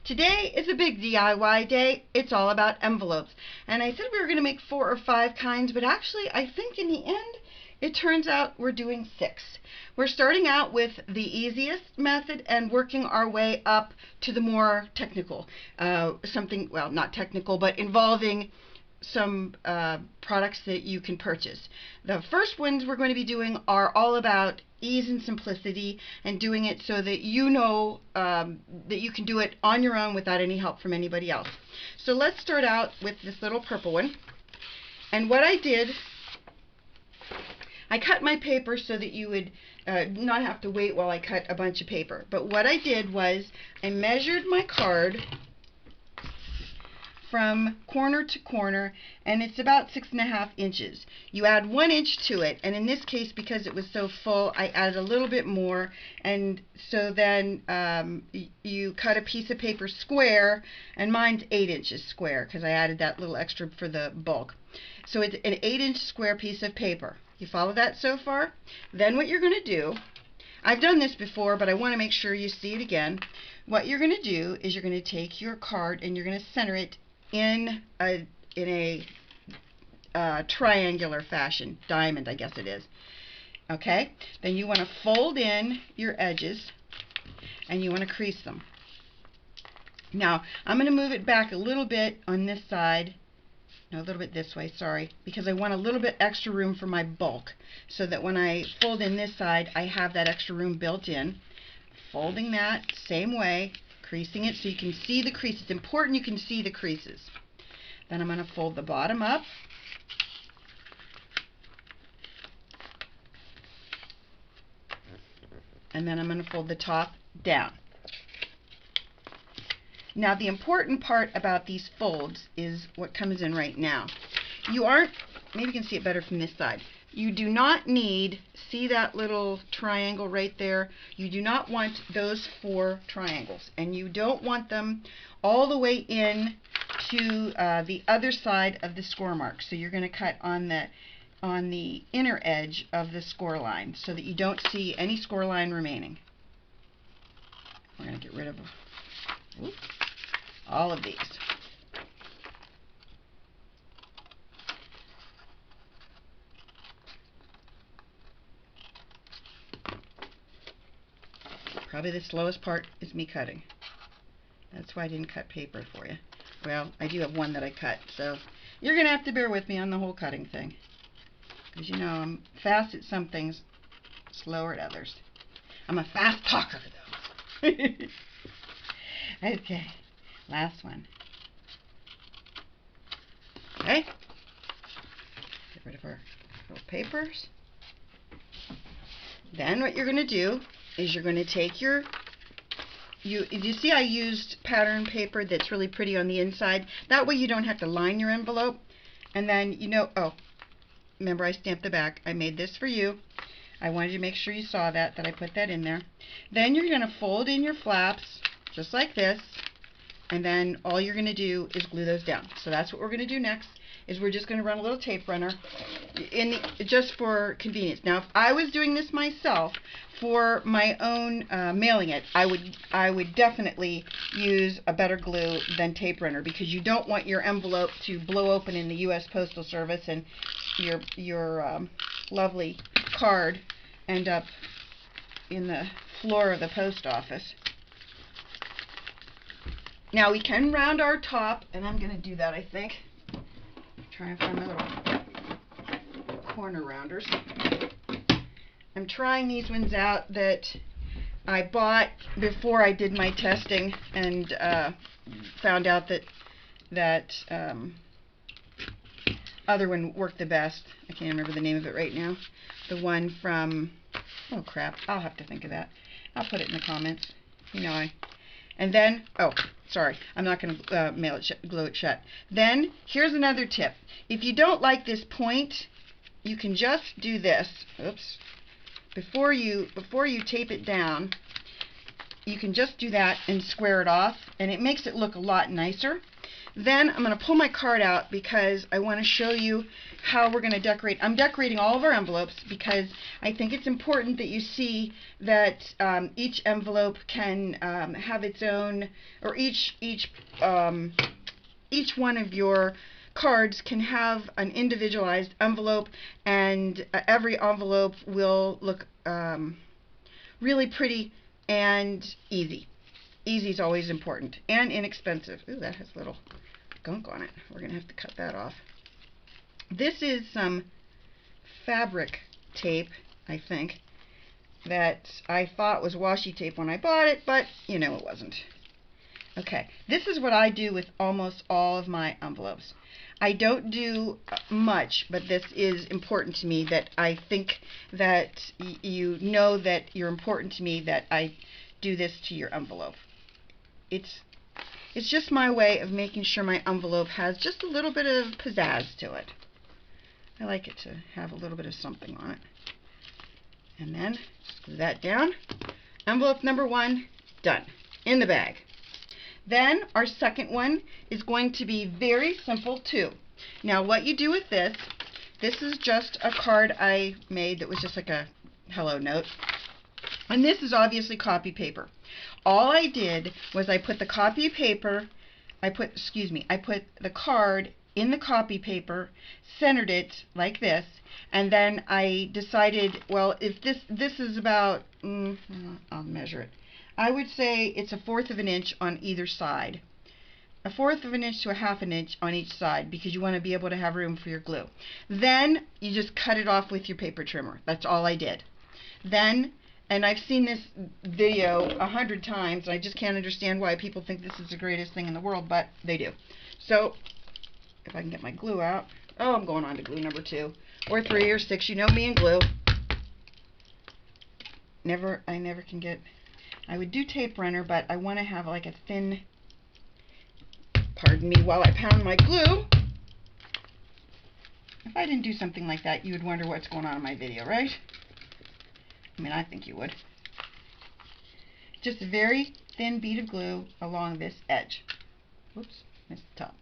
Today is a big DIY day. It's all about envelopes. And I said we were going to make 4 or 5 kinds, but actually I think in the end it turns out we're doing 6. We're starting out with the easiest method and working our way up to the more technical. Something, well, not technical, but involving some products that you can purchase. The first ones we're going to be doing are all about ease and simplicity and doing it so that you know that you can do it on your own without any help from anybody else. So let's start out with this little purple one. And what I did, I cut my paper so that you would not have to wait while I cut a bunch of paper. But what I did was I measured my card from corner to corner, and it's about 6.5 inches. You add 1 inch to it, and in this case, because it was so full, I added a little bit more, and so then you cut a piece of paper square, and mine's 8 inches square because I added that little extra for the bulk. So it's an 8-inch square piece of paper. You follow that so far? Then what you're going to do, I've done this before, but I want to make sure you see it again. What you're going to do is you're going to take your card and you're going to center it in a triangular fashion, diamond I guess it is. Okay, then you want to fold in your edges and you want to crease them. Now I'm going to move it back a little bit on this side, no, a little bit this way, sorry, because I want a little bit extra room for my bulk, so that when I fold in this side I have that extra room built in. Folding that same way, creasing it so you can see the crease. It's important you can see the creases. Then I'm going to fold the bottom up. And then I'm going to fold the top down. Now the important part about these folds is what comes in right now. You aren't, maybe you can see it better from this side. You do not need, see that little triangle right there? You do not want those 4 triangles, and you don't want them all the way in to the other side of the score mark. So you're going to cut on the inner edge of the score line so that you don't see any score line remaining. We're going to get rid of all of these. Probably the slowest part is me cutting. That's why I didn't cut paper for you. Well, I do have one that I cut, so you're going to have to bear with me on the whole cutting thing. Because you know, I'm fast at some things, slower at others. I'm a fast talker, though. Okay, last one. Okay. Get rid of our little papers. Then what you're going to do is you're going to take your, you see I used pattern paper that's really pretty on the inside. That way you don't have to line your envelope. And then, you know, oh, remember I stamped the back. I made this for you. I wanted to make sure you saw that I put that in there. Then you're going to fold in your flaps just like this. And then all you're going to do is glue those down. So that's what we're going to do next. Is we're just going to run a little tape runner just for convenience. Now, if I was doing this myself for my own mailing it, I would definitely use a better glue than tape runner, because you don't want your envelope to blow open in the U.S. Postal Service and your lovely card end up in the floor of the post office. Now we can round our top, and I'm going to do that, I think. Try and find my little corner rounders. I'm trying these ones out that I bought before I did my testing, and found out that other one worked the best. I can't remember the name of it right now. The one from, oh crap, I'll have to think of that. I'll put it in the comments. You know, and then, oh, sorry, I'm not going to glue it shut. Then, here's another tip. If you don't like this point, you can just do this. Oops. Before you tape it down, you can just do that and square it off, and it makes it look a lot nicer. Then I'm going to pull my card out because I want to show you how we're going to decorate. I'm decorating all of our envelopes because I think it's important that you see that each envelope can have its own, or each one of your cards can have an individualized envelope, and every envelope will look really pretty and easy. Easy is always important, and inexpensive. Ooh, that has a little gunk on it. We're going to have to cut that off. This is some fabric tape, I think, that I thought was washi tape when I bought it, but you know it wasn't. Okay, this is what I do with almost all of my envelopes. I don't do much, but this is important to me, that I think that you know that you're important to me, that I do this to your envelope. It's just my way of making sure my envelope has just a little bit of pizzazz to it. I like it to have a little bit of something on it. And then screw that down. Envelope number 1, done. In the bag. Then our second one is going to be very simple too. Now what you do with this is just a card I made that was just like a hello note. And this is obviously copy paper. All I did was I put the copy paper, I put the card in the copy paper, centered it like this, and then I decided, well, if this is about, I'll measure it. I would say it's 1/4 of an inch on either side. 1/4 of an inch to 1/2 an inch on each side, because you want to be able to have room for your glue. Then you just cut it off with your paper trimmer. That's all I did. Then, and I've seen this video 100 times, I just can't understand why people think this is the greatest thing in the world, but they do. So, if I can get my glue out. Oh, I'm going on to glue number 2, or 3, or 6. You know me and glue. I never can get. I would do tape runner, but I want to have like a thin. Pardon me while I pound my glue. If I didn't do something like that, you would wonder what's going on in my video, right? I mean, I think you would. Just a very thin bead of glue along this edge. Whoops, missed the top.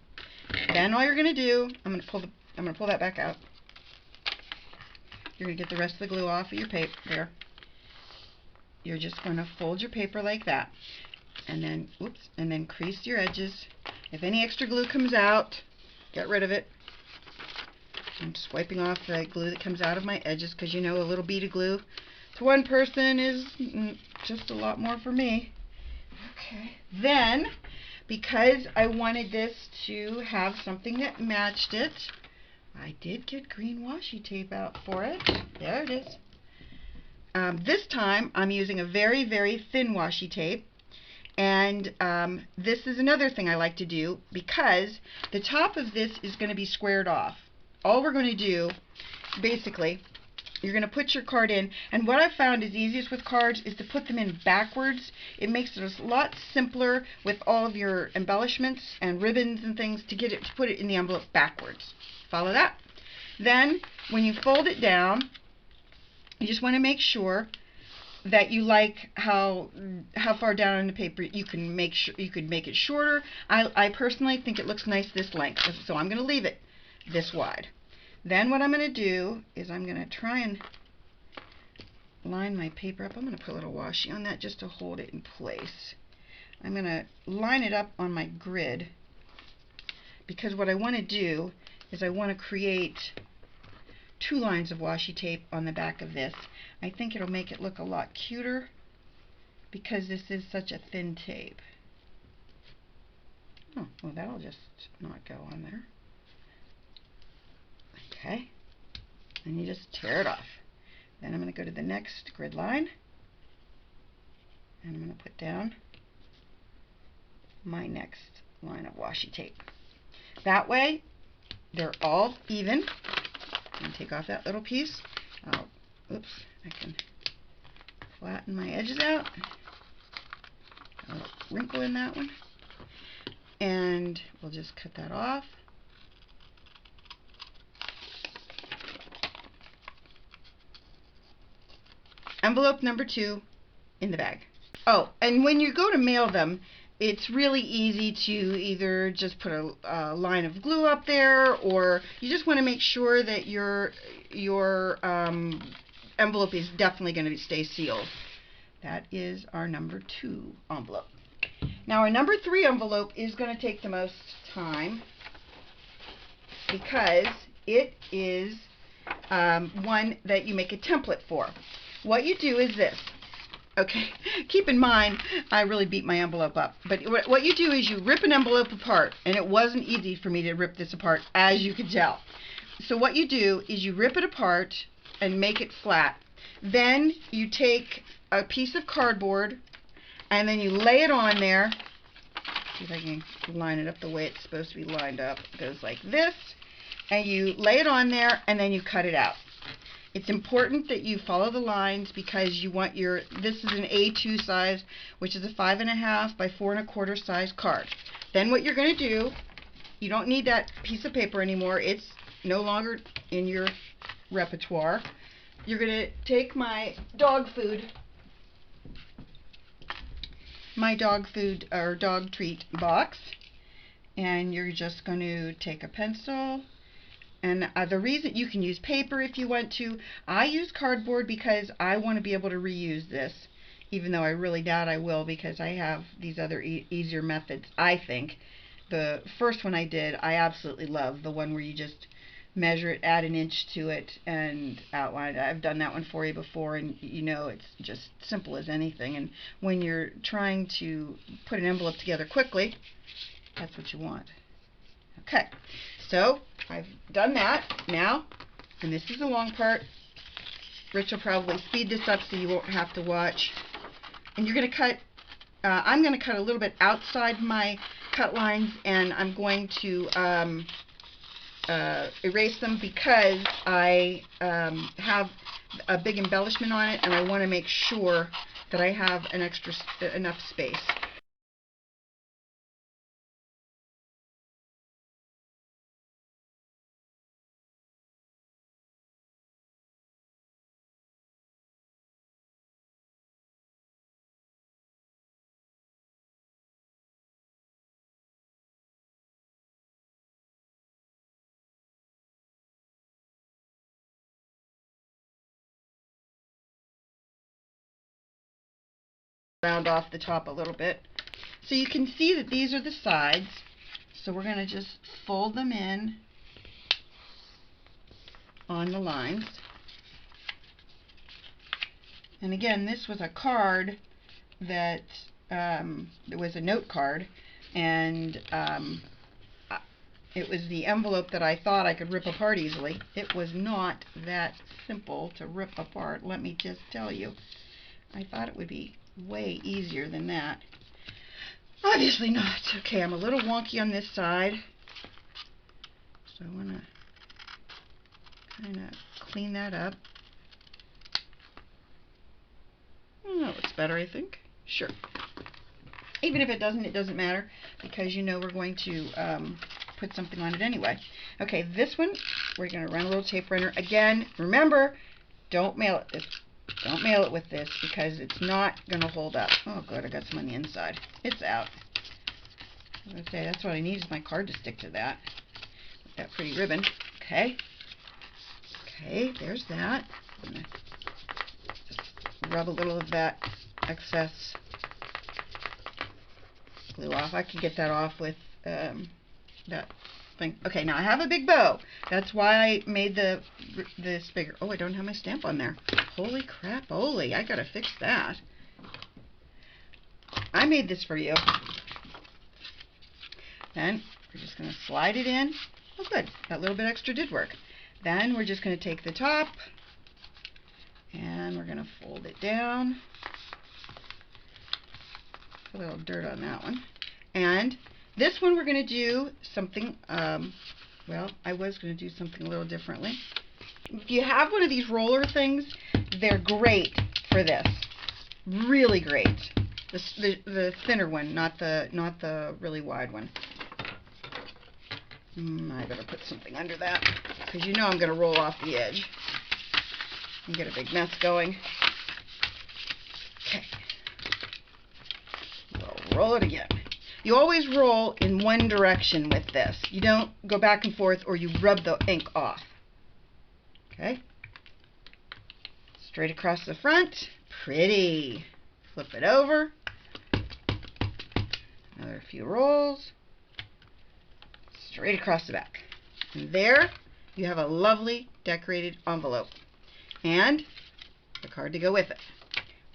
Then all you're going to do, I'm going to pull that back out. You're going to get the rest of the glue off of your paper there. You're just going to fold your paper like that, and then and then crease your edges. If any extra glue comes out, get rid of it. I'm just wiping off the glue that comes out of my edges, because you know a little bead of glue to one person is just a lot more for me. Okay. Then, because I wanted this to have something that matched it, I did get green washi tape out for it. There it is. This time I'm using a very, very thin washi tape, and this is another thing I like to do, because the top of this is going to be squared off. All we're going to do, basically, you're going to put your card in, and what I've found is easiest with cards is to put them in backwards. It makes it a lot simpler with all of your embellishments and ribbons and things to put it in the envelope backwards. Follow that? Then, when you fold it down, you just want to make sure that you like how far down in the paper you can make it shorter. I personally think it looks nice this length, so I'm going to leave it this wide. Then what I'm going to do is I'm going to try and line my paper up. I'm going to put a little washi on that just to hold it in place. I'm going to line it up on my grid, because what I want to do is I want to create 2 lines of washi tape on the back of this. I think it'll make it look a lot cuter, because this is such a thin tape. Oh, well, that'll just not go on there. Okay, and you just tear it off. Then I'm going to go to the next grid line, and I'm going to put down my next line of washi tape. That way, they're all even. And take off that little piece. Oops, I can flatten my edges out. A little wrinkle in that one. And we'll just cut that off. Envelope number 2 in the bag. Oh, and when you go to mail them, it's really easy to either just put a line of glue up there, or you just want to make sure that your envelope is definitely going to stay sealed. That is our number 2 envelope. Now our number 3 envelope is going to take the most time because it is one that you make a template for. What you do is this. Okay, keep in mind, I really beat my envelope up. But what you do is you rip an envelope apart, and it wasn't easy for me to rip this apart, as you can tell. So what you do is you rip it apart and make it flat. Then you take a piece of cardboard, and then you lay it on there. See if I can line it up the way it's supposed to be lined up. It goes like this, and you lay it on there, and then you cut it out. It's important that you follow the lines because you want this is an A2 size, which is a 5.5 by 4 1/4 size card. Then what you're going to do, you don't need that piece of paper anymore. It's no longer in your repertoire. You're going to take my dog food or dog treat box, and you're just going to take a pencil. And the reason, you can use paper if you want to. I use cardboard because I want to be able to reuse this, even though I really doubt I will because I have these other easier methods, I think. The first one I did, I absolutely love, the one where you just measure it, add an inch to it, and outline it. I've done that one for you before, and you know it's just simple as anything. And when you're trying to put an envelope together quickly, that's what you want. Okay, so I've done that now, and this is the long part. Rich will probably speed this up so you won't have to watch. And you're going to cut, I'm going to cut a little bit outside my cut lines, and I'm going to erase them because I have a big embellishment on it, and I want to make sure that I have enough space. Round off the top a little bit. So you can see that these are the sides. So we're going to just fold them in on the lines. And again, this was a card that it was a note card, and it was the envelope that I thought I could rip apart easily. It was not that simple to rip apart, let me just tell you. I thought it would be way easier than that. Obviously not. Okay, I'm a little wonky on this side, so I want to kind of clean that up. That looks better, I think. Sure. Even if it doesn't matter, because you know we're going to put something on it anyway. Okay, this one, we're going to run a little tape runner. Again, remember, don't mail it with this because it's not going to hold up. Oh, good, I got some on the inside. It's out. Okay, that's what I need is my card to stick to that. With that pretty ribbon. Okay. Okay, there's that. I'm going to just rub a little of that excess glue off. I can get that off with that thing. Okay, now I have a big bow. That's why I made this bigger. Oh, I don't have my stamp on there. Holy crap-oly, I gotta fix that. I made this for you. Then we're just gonna slide it in. Oh good, that little bit extra did work. Then we're just gonna take the top and we're gonna fold it down. A little dirt on that one. And this one we're going to do something, well, I was going to do something a little differently. If you have one of these roller things, they're great for this. Really great. The thinner one, not the really wide one. I better put something under that, because you know I'm going to roll off the edge and get a big mess going. Okay. Roll it again. You always roll in one direction with this. You don't go back and forth or you rub the ink off. Okay? Straight across the front. Pretty. Flip it over. Another few rolls. Straight across the back. And there you have a lovely decorated envelope. And the card to go with it.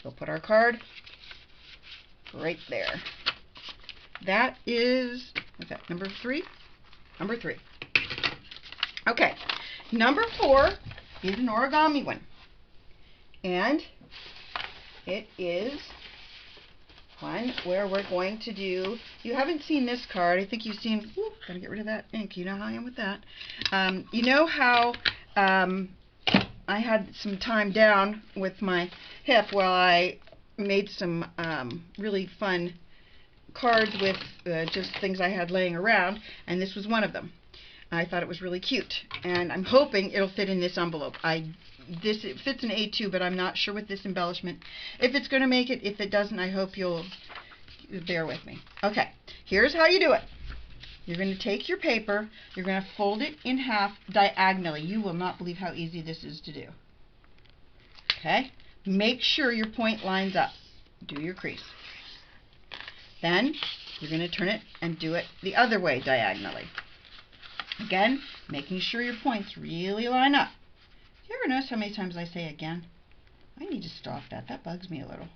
We'll put our card right there. That is, what's that, number 3? Number 3. Okay, number 4 is an origami one. And it is one where we're going to do, you haven't seen this card. I think you've seen, gotta get rid of that ink. You know how I am with that. You know how I had some time down with my hip while I made some really fun cards with just things I had laying around, and this was one of them. I thought it was really cute, and I'm hoping it'll fit in this envelope. It fits in A2, but I'm not sure with this embellishment if it's going to make it. If it doesn't, I hope you'll bear with me. Okay, here's how you do it. You're going to take your paper, you're going to fold it in half diagonally. You will not believe how easy this is to do. Okay? Make sure your point lines up. Do your crease. Then you're going to turn it and do it the other way diagonally. Again, making sure your points really line up. You ever notice how many times I say again? I need to stop that. That bugs me a little.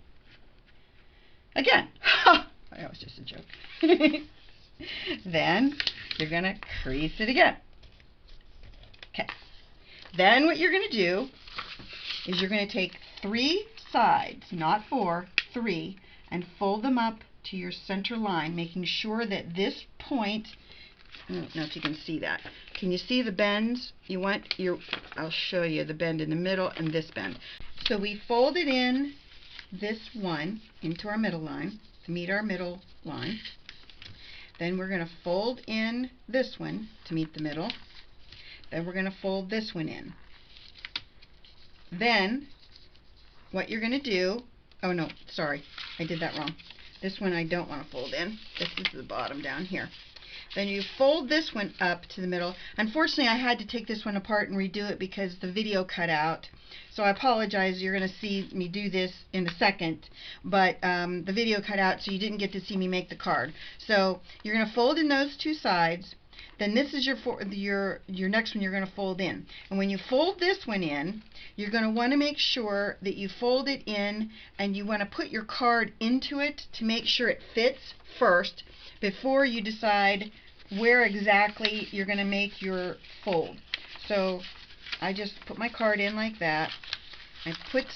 Again. That was just a joke. Then you're going to crease it again. Okay. Then what you're going to do is you're going to take 3 sides, not 4, 3, and fold them up to your center line, making sure that this point, I don't know if you can see that. Can you see the bends? I'll show you the bend in the middle and this bend. So we folded in this one into our middle line to meet our middle line. Then we're going to fold in this one to meet the middle. Then we're going to fold this one in. Then what you're going to do, oh no, sorry, I did that wrong. This one I don't want to fold in. This is the bottom down here. Then you fold this one up to the middle. Unfortunately, I had to take this one apart and redo it because the video cut out. So I apologize. You're going to see me do this in a second. But the video cut out, so you didn't get to see me make the card. So you're going to fold in those 2 sides. Then this is your next one you're going to fold in. And when you fold this one in, you're going to want to make sure that you fold it in and you want to put your card into it to make sure it fits first before you decide where exactly you're going to make your fold. So I just put my card in like that. I put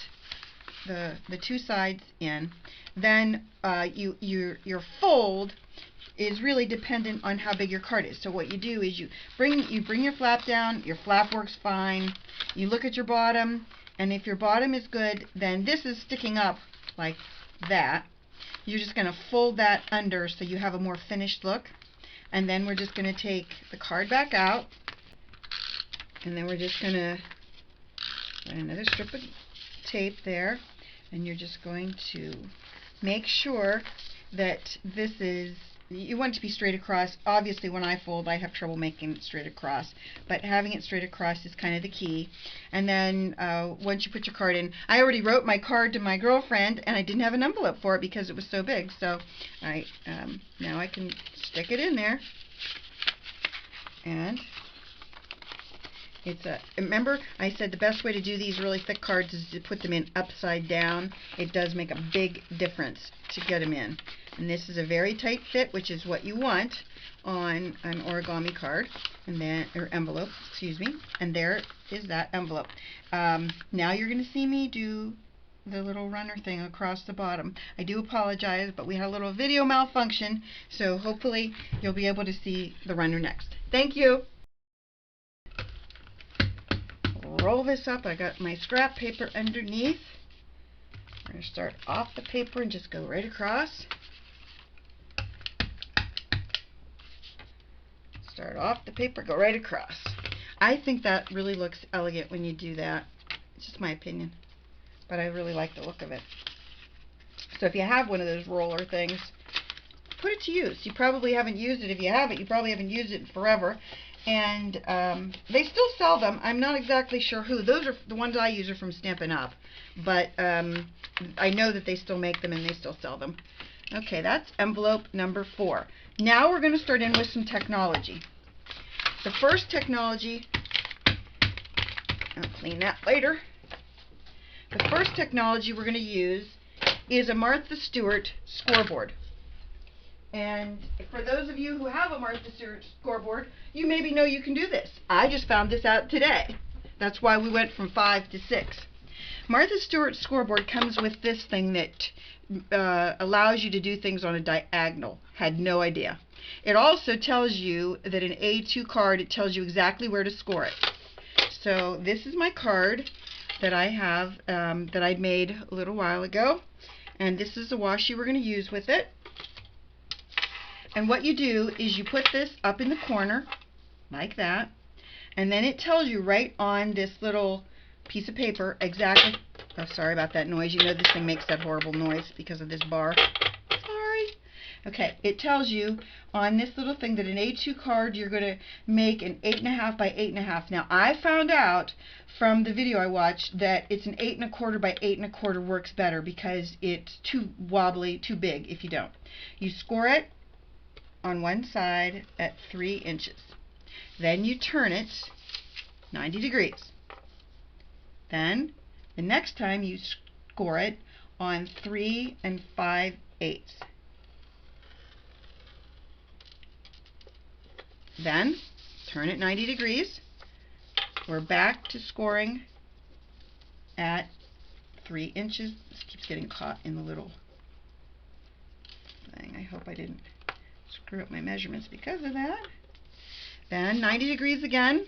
the 2 sides in. Then your fold is really dependent on how big your card is. So what you do is you bring your flap down. Your flap works fine. You look at your bottom, and if your bottom is good, then this is sticking up like that. You're just going to fold that under so you have a more finished look. And then we're just going to take the card back out, and then we're just going to put another strip of tape there, and you're just going to make sure that this is, you want it to be straight across. Obviously when I fold I have trouble making it straight across, but having it straight across is kind of the key. And then once you put your card in, I already wrote my card to my girlfriend and I didn't have an envelope for it because it was so big, so now I can stick it in there. And remember I said the best way to do these really thick cards is to put them in upside down. It does make a big difference to get them in. And this is a very tight fit, which is what you want on an origami card, and then, or envelope, excuse me. And there is that envelope. Now you're going to see me do the little runner thing across the bottom. I do apologize, but we had a little video malfunction, so hopefully you'll be able to see the runner next. Thank you. Roll this up. I got my scrap paper underneath. We're going to start off the paper and just go right across. Start off the paper, go right across. I think that really looks elegant when you do that. It's just my opinion, but I really like the look of it. So if you have one of those roller things, put it to use. You probably haven't used it. If you haven't, you probably haven't used it in forever. And they still sell them. I'm not exactly sure who. Those are the ones I use are from Stampin' Up. But I know that they still make them and they still sell them. Okay, that's envelope number 4. Now we're going to start in with some technology. The first technology, I'll clean that later. The first technology we're going to use is a Martha Stewart scoreboard. And for those of you who have a Martha Stewart scoreboard, you maybe know you can do this. I just found this out today. That's why we went from 5 to 6. Martha Stewart scoreboard comes with this thing that allows you to do things on a diagonal. Had no idea. It also tells you that an A2 card, it tells you exactly where to score it. So this is my card that I have that I made a little while ago. And this is the washi we're going to use with it. And what you do is you put this up in the corner, like that, and then it tells you right on this little piece of paper exactly, oh sorry about that noise, you know this thing makes that horrible noise because of this bar. Sorry. Okay, it tells you on this little thing that an A2 card you're going to make an 8.5 by 8.5. Now I found out from the video I watched that it's an 8.25 by 8.25 works better because it's too wobbly, too big if you don't. You score it on one side at 3 inches. Then you turn it 90 degrees. Then the next time you score it on 3 5/8. Then turn it 90 degrees. We're back to scoring at 3 inches. This keeps getting caught in the little thing. I hope I didn't screw up my measurements because of that. Then 90 degrees again,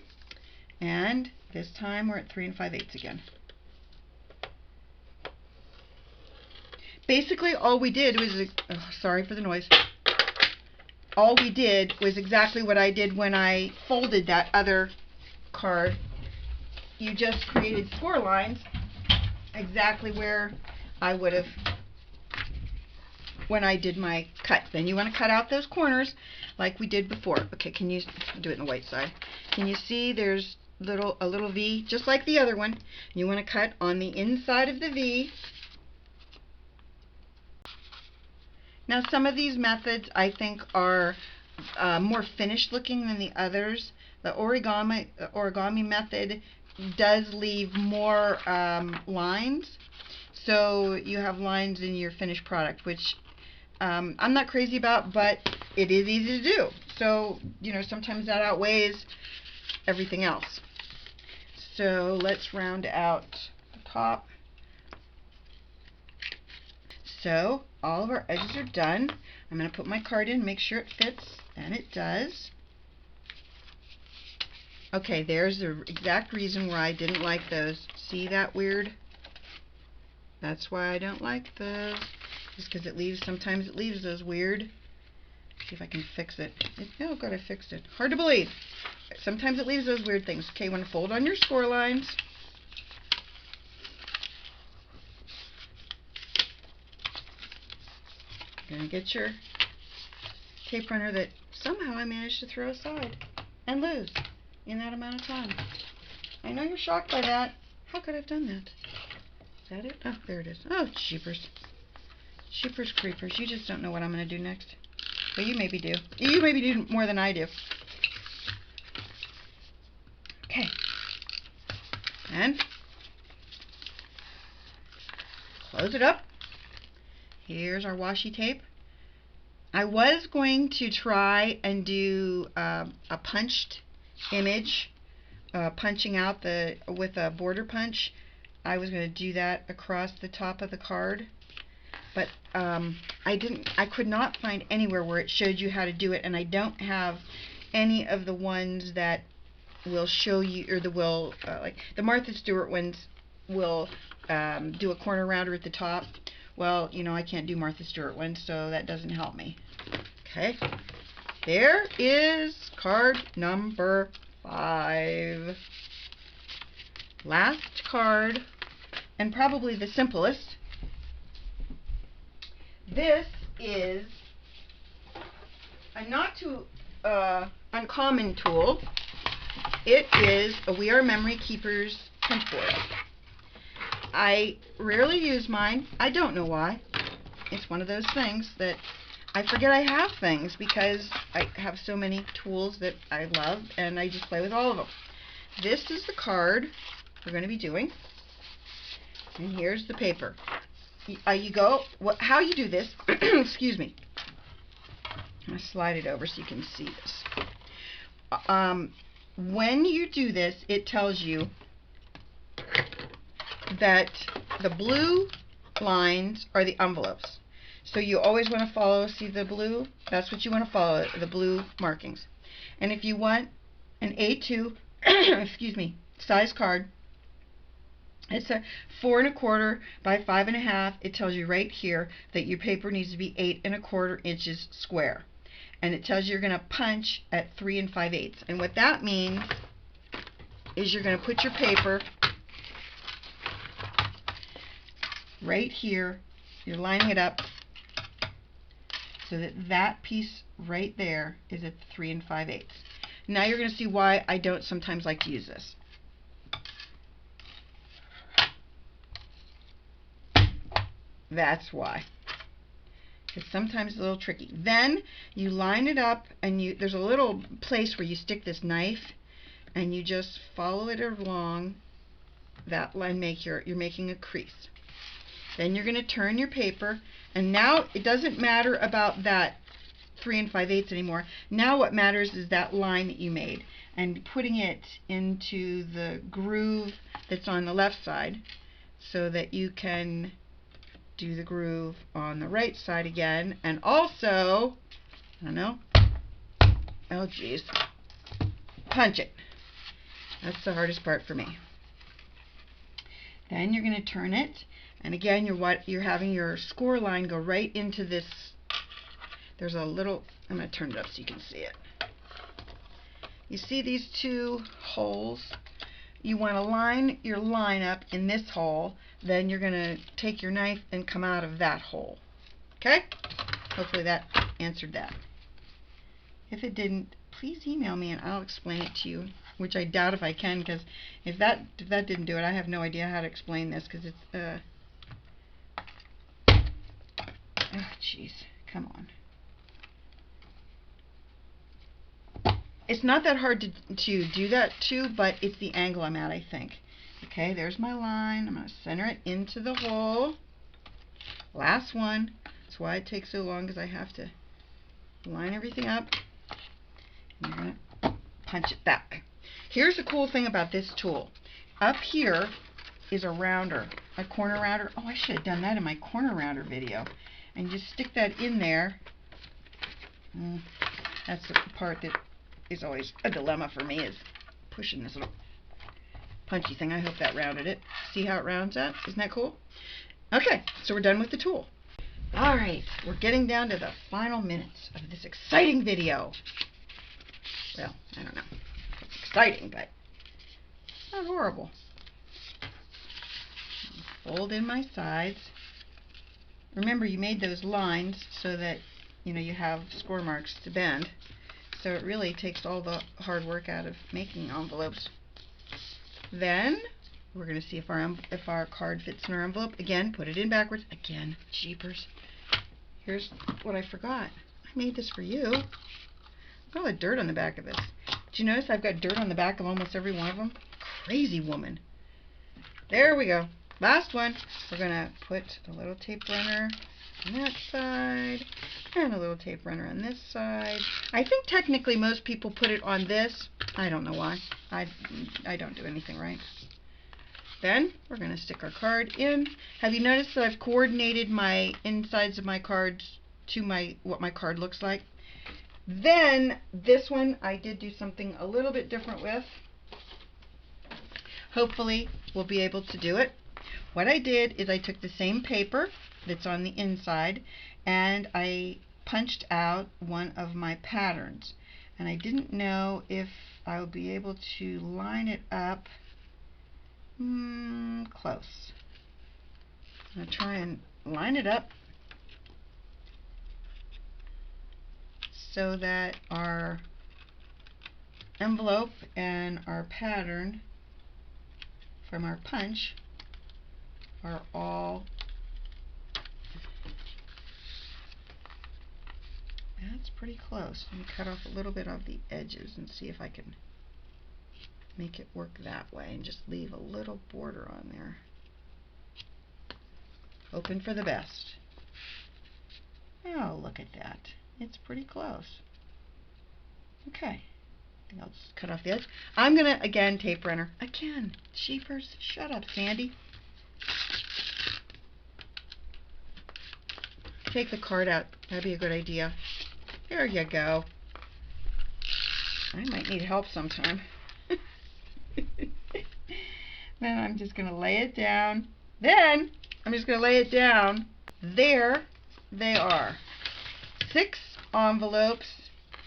and this time we're at 3 5/8 again. Basically all we did was, oh, sorry for the noise, all we did was exactly what I did when I folded that other card. You just created score lines exactly where I would have when I did my cut. Then you want to cut out those corners like we did before. Okay, can you do it on the white side? Can you see there's a little V just like the other one? You want to cut on the inside of the V. Now some of these methods I think are more finished looking than the others. The origami method does leave more lines, so you have lines in your finished product, which I'm not crazy about, but it is easy to do. So, you know, sometimes that outweighs everything else. So let's round out the top. So all of our edges are done. I'm going to put my card in, make sure it fits, and it does. Okay, there's the exact reason why I didn't like those. See that weird? That's why I don't like those. Just because it leaves, sometimes it leaves those weird. See if I can fix it. Oh good, I fixed it. Hard to believe. Sometimes it leaves those weird things. Okay, you want to fold on your score lines. You're going to get your tape runner that somehow I managed to throw aside and lose in that amount of time. I know you're shocked by that. How could I have done that? Is that it? Oh, there it is. Oh, jeepers. Jeepers creepers. You just don't know what I'm going to do next. Well, you maybe do. You maybe do more than I do. Okay. And close it up. Here's our washi tape. I was going to try and do a punched image, punching out with a border punch. I was going to do that across the top of the card, but I could not find anywhere where it showed you how to do it, and I don't have any of the ones that will show you, or like the Martha Stewart ones will do a corner rounder at the top. Well, you know, I can't do Martha Stewart ones, so that doesn't help me. Okay, there is card number 5. Last card, and probably the simplest. This is a not too uncommon tool. It is a We Are Memory Keepers punch board. I rarely use mine. I don't know why. It's one of those things that I forget I have things because I have so many tools that I love and I just play with all of them. This is the card we're going to be doing. And here's the paper. How you do this, excuse me. I'm going to slide it over so you can see this. When you do this, it tells you that the blue lines are the envelopes. So you always want to follow, see the blue? That's what you want to follow, the blue markings. And if you want an A2, excuse me, size card, it's a 4 1/4 by 5 1/2. It tells you right here that your paper needs to be 8 1/4 inches square. And it tells you you're going to punch at 3 5/8. And what that means is you're going to put your paper right here. You're lining it up so that that piece right there is at 3 5/8. Now you're going to see why I don't sometimes like to use this. That's why. It's sometimes a little tricky. Then you line it up, and there's a little place where you stick this knife, and you just follow it along that line. You're making a crease. Then you're going to turn your paper, and now it doesn't matter about that 3 5/8 anymore. Now what matters is that line that you made, and putting it into the groove that's on the left side, so that you can do the groove on the right side again, and also, I don't know, oh geez, punch it. That's the hardest part for me. Then you're going to turn it, and again you're having your score line go right into this. There's a little, I'm going to turn it up so you can see it. You see these two holes? You want to line your line up in this hole, then you're going to take your knife and come out of that hole. Okay? Hopefully that answered that. If it didn't, please email me and I'll explain it to you, which I doubt if I can, because if that didn't do it, I have no idea how to explain this, because it's oh jeez, come on. It's not that hard to do that too, but it's the angle I'm at, I think. Okay, there's my line. I'm going to center it into the hole. Last one. That's why it takes so long, because I have to line everything up. And you're going to punch it that way. Here's the cool thing about this tool. Up here is a rounder, a corner rounder. Oh, I should have done that in my corner rounder video. And just stick that in there. That's the part that is always a dilemma for me, is pushing this little punchy thing. I hope that rounded it. See how it rounds out? Isn't that cool? Okay, so we're done with the tool. Alright, we're getting down to the final minutes of this exciting video. Well, I don't know. It's exciting, but it's not horrible. Fold in my sides. Remember, you made those lines so that you have score marks to bend. So it really takes all the hard work out of making envelopes. Then we're going to see if our card fits in our envelope. Again, put it in backwards. Again, jeepers. Here's what I forgot. I made this for you. Look at all the dirt on the back of this. Did you notice I've got dirt on the back of almost every one of them? Crazy woman. There we go. Last one. We're going to put a little tape runner on that side, and a little tape runner on this side. I think technically most people put it on this. I don't know why. I don't do anything right. Then we're going to stick our card in. Have you noticed that I've coordinated my insides of my cards to what my card looks like? Then this one I did do something a little bit different with. Hopefully we'll be able to do it. What I did is I took the same paper that's on the inside, and I punched out one of my patterns, and I didn't know if I would be able to line it up close. I'm going to try and line it up so that our envelope and our pattern from our punch are all, that's pretty close. Let me cut off a little bit of the edges and see if I can make it work that way and just leave a little border on there. Hoping for the best. Oh, look at that. It's pretty close. Okay. I think I'll just cut off the edge. I'm going to, again, tape runner. Again. Sheepers. Shut up, Sandy. Take the card out. That'd be a good idea. There you go. I might need help sometime. Then I'm just going to lay it down. Then I'm just going to lay it down. There they are. 6 envelopes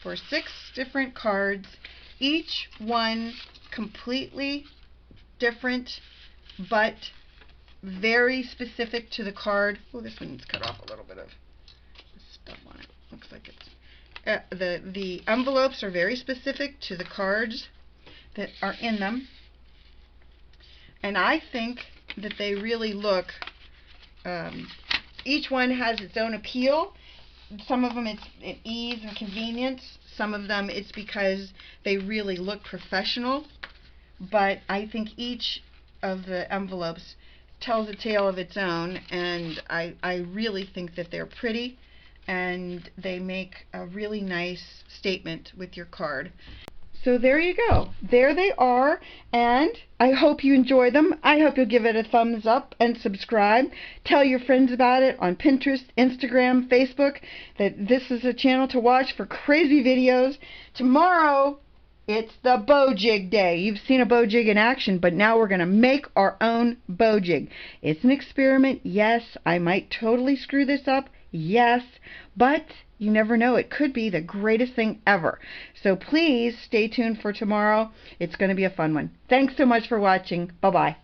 for 6 different cards. Each one completely different, but very specific to the card. Oh, this one's cut off a little bit of stuff on it. Looks like it's the envelopes are very specific to the cards that are in them, and I think that they really look. Each one has its own appeal. Some of them it's ease and convenience. Some of them it's because they really look professional. But I think each of the envelopes tells a tale of its own, and I really think that they're pretty and they make a really nice statement with your card. So there you go. There they are, and I hope you enjoy them. I hope you'll give it a thumbs up and subscribe. Tell your friends about it on Pinterest, Instagram, Facebook, that this is a channel to watch for crazy videos. Tomorrow, it's the bow jig day. You've seen a bow jig in action, but now we're going to make our own bow jig. It's an experiment. Yes, I might totally screw this up. Yes, but you never know. It could be the greatest thing ever. So please stay tuned for tomorrow. It's going to be a fun one. Thanks so much for watching. Bye-bye.